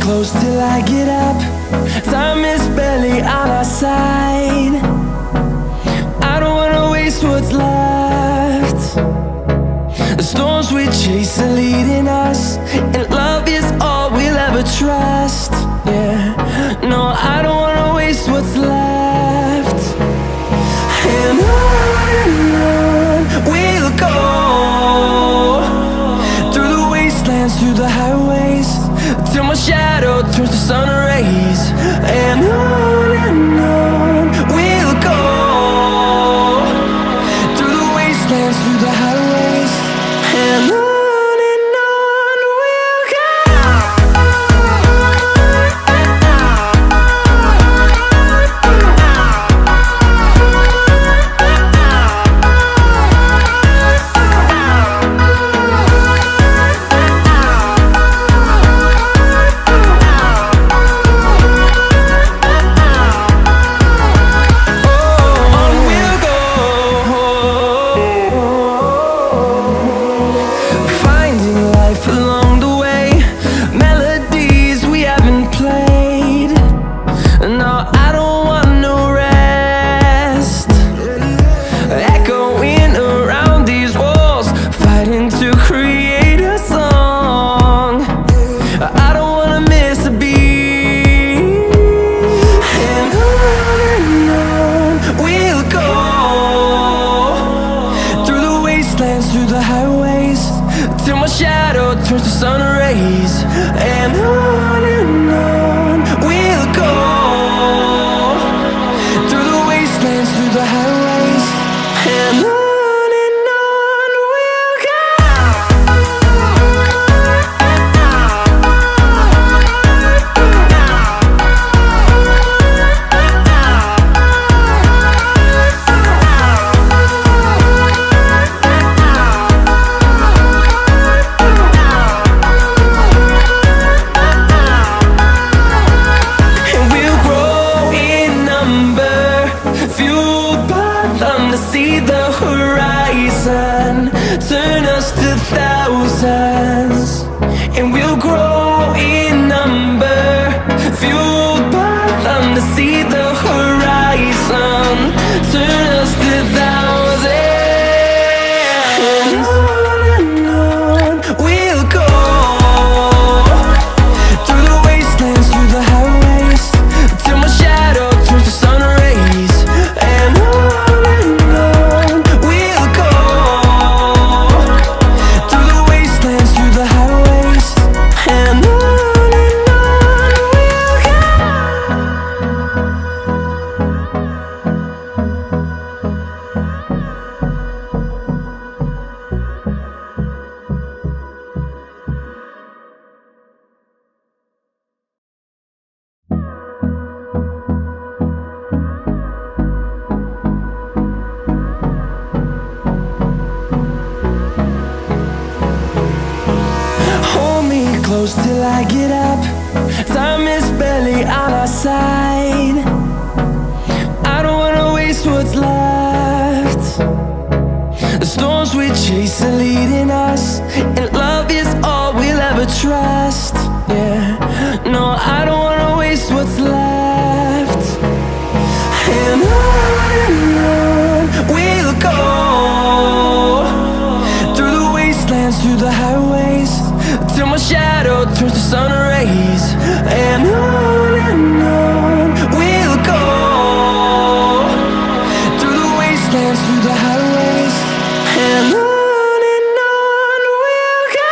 close till I get up. Time is barely on our side. I don't wanna waste what's left. The storms we chase are leading us, and love is all we'll ever trust. Yeah, no, I don't wanna waste what's left. And on we'll go, through the wastelands, through the highways, till my shadow turns to sun rays. And on we'll go, through the wastelands, through the highways, and on we'll go. Through the highways, till my shadow turns to sun rays. And on we'll go, through the wastelands, through the highways, and on we'll go. See the horizon turn us to thousands, and we'll grow in number, fueled by them to see the horizon turn us to thousands. And on we'll go, through the wastelands, through the highways, till my shadow turns to sun rays. And close till I get up. Time is barely on our side. I don't wanna waste what's left. The storms we chase are leading us, and love is all we'll ever trust. Yeah, no, I don't wanna waste what's left. And on we'll go, through the wastelands, through the highways, till my shadow turns to sun rays. And on we'll go, through the wastelands, through the highways, and on we'll go.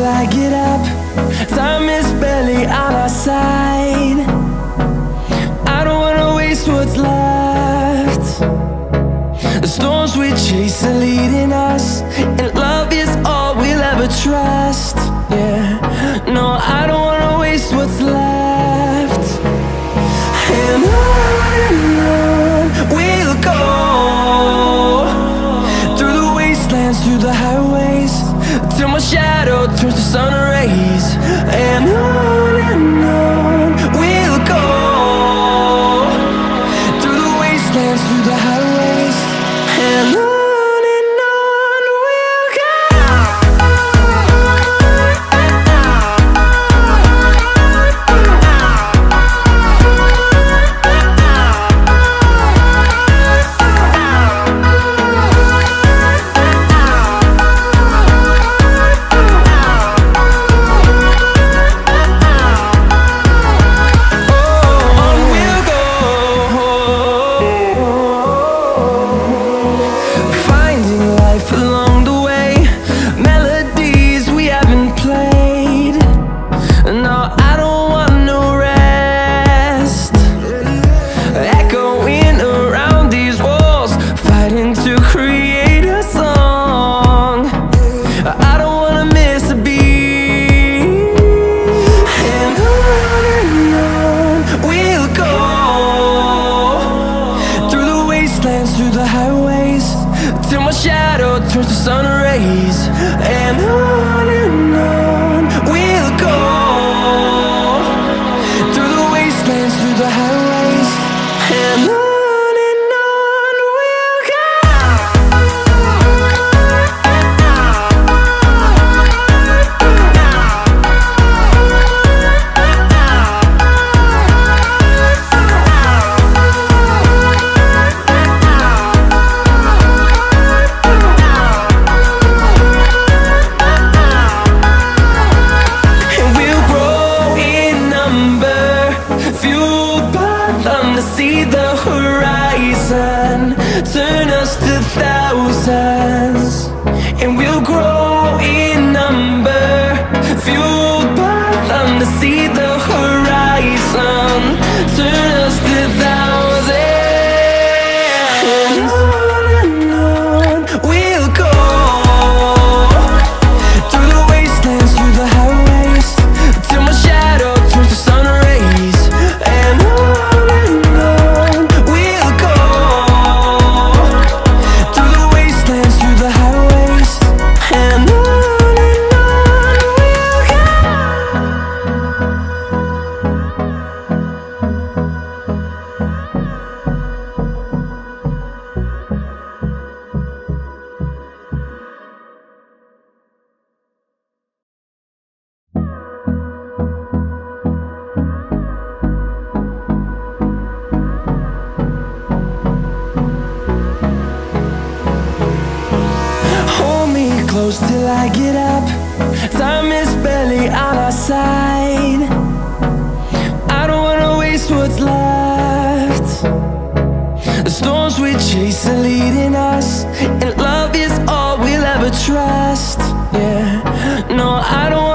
I get up. Time is barely on our side. I don't wanna waste what's left. The storms we chase are leading us, and love is all we'll ever trust. Yeah, no, I don't wanna waste what's left. And on we'll go, through the wastelands, through the highways, till my shadow turns to sun rays. And on we'll go, through the wastelands, through the highways, and on we'll go. Through the highways, till my shadow turns to sun rays. And on we'll go, through the wastelands, through the highways, and on we'll go. See the horizon turn us to thousands, and we'll grow in number, fueled by them. To see the horizon turn us to thousands, and on we'll go, through the wastelands, through the highways, till my shadow turns to sun rays. And close till I get up. Time is barely on our side. I don't wanna waste what's left. The storms we chase are leading us, and love is all we'll ever trust. Yeah, no, I don't